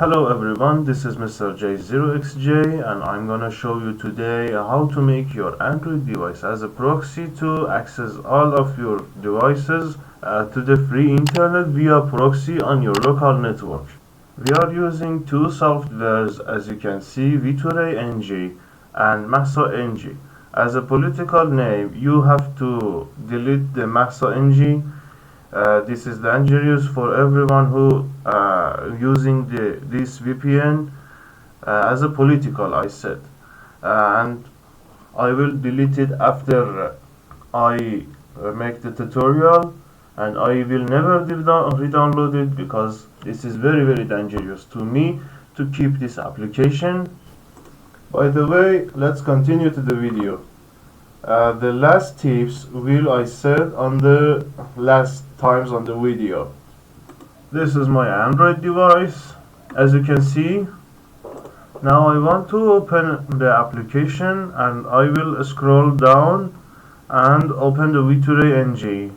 Hello everyone, this is Mr. J0XJ and I'm gonna show you today how to make your Android device as a proxy to access all of your devices to the free internet via proxy on your local network. We are using two softwares, as you can see, V2RANG and MaxoNG. As a political name, you have to delete the MaxoNG. This is dangerous for everyone who using this VPN as a political, I said, and I will delete it after I make the tutorial, and I will never re-download it because this is very dangerous to me to keep this application. By the way, let's continue to the video. The last tips will I said on the last times on the video. This is my Android device. As you can see, now I want to open the application and I will scroll down and open the V2RANG.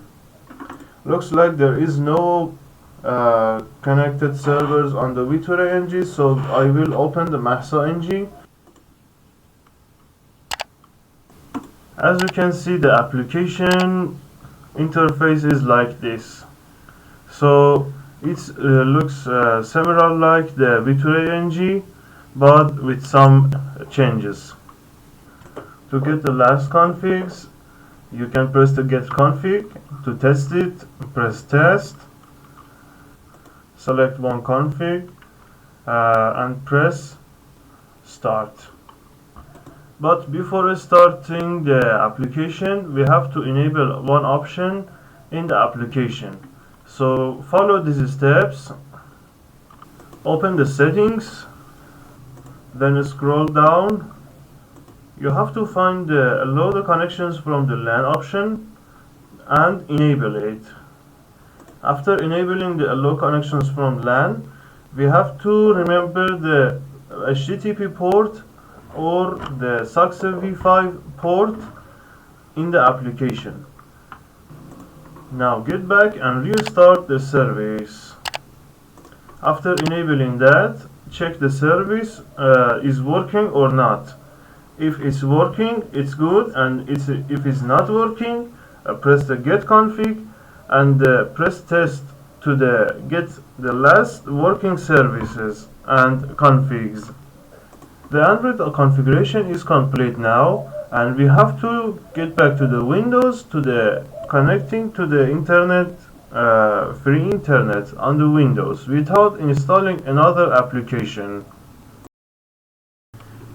Looks like there is no connected servers on the V2RANG, so I will open the MaxoNG. As you can see, the application interface is like this. So it looks similar like the V2RANG, but with some changes. To get the last configs, you can press the get config. To test it, press test, select one config and press start. But before starting the application, we have to enable one option in the application. So follow these steps. Open the settings, then scroll down. You have to find the allow the connections from the LAN option and enable it. After enabling the allow connections from LAN, we have to remember the HTTP port or the SOCKS V5 port in the application. Now get back and restart the service. After enabling that, check the service is working or not. If it's working, it's good, and if it's not working, press the get config and press test to get the last working services and configs. The Android configuration is complete now, and we have to get back to the Windows to the connecting to the internet, free internet on the Windows without installing another application.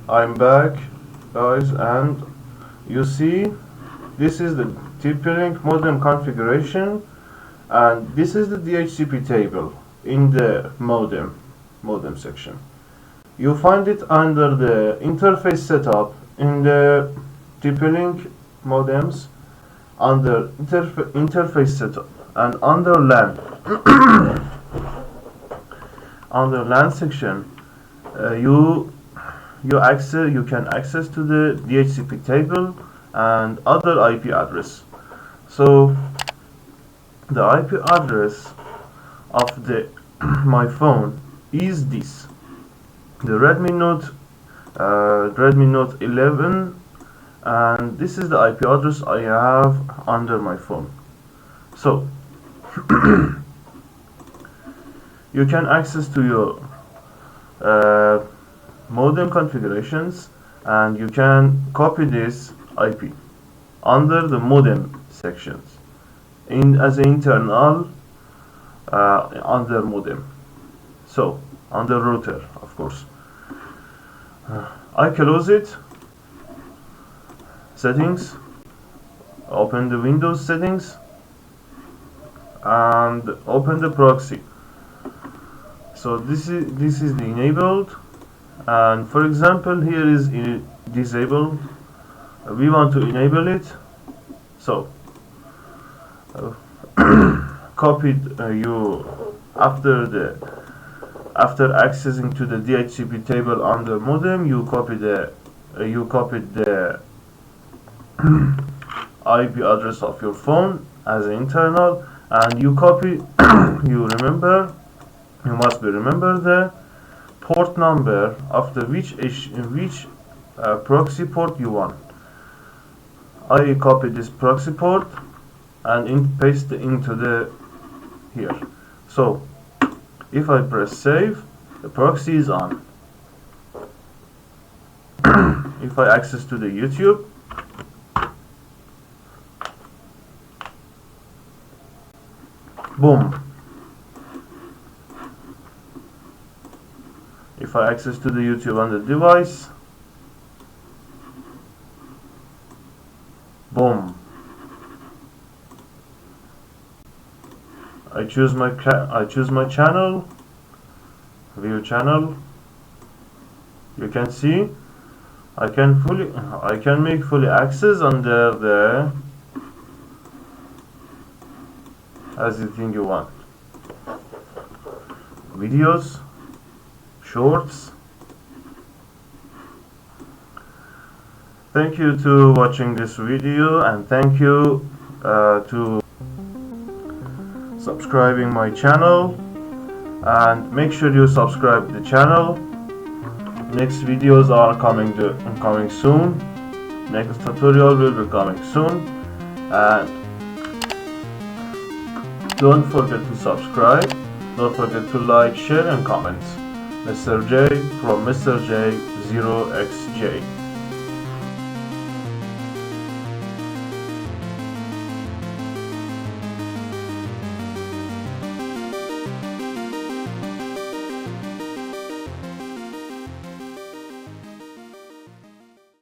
I'm back, guys, and you see this is the TP-Link modem configuration, and this is the DHCP table in the modem section. You find it under the interface setup in the TP-Link modems under interface setup and under LAN. Under LAN section, you can access to the DHCP table and other IP address. So the IP address of my phone is this. The Redmi Note 11, and this is the IP address I have under my phone. So you can access to your modem configurations, and you can copy this IP under the modem sections as an internal under modem. So under router, of course. I close it. Settings. Open the Windows settings and open the proxy. So this is the enabled, and for example here is disabled. We want to enable it. So copied you after accessing to the DHCP table on the modem, you copied the IP address of your phone as an internal, and you copy you must be remember the port number of the which proxy port you want. I copy this proxy port and paste it into the here. So if I press save, the proxy is on. If I access to the YouTube, boom. If I access to the YouTube on the device, boom. I choose my channel, view channel. You can see I can make fully access under the as you think you want. Videos, shorts. Thank you to watching this video, and thank you to subscribing my channel, and make sure you subscribe the channel. Next videos are coming soon. Next tutorial will be coming soon, and don't forget to subscribe. Don't forget to like, share and comment. Mr. J from Mr. J 0xj.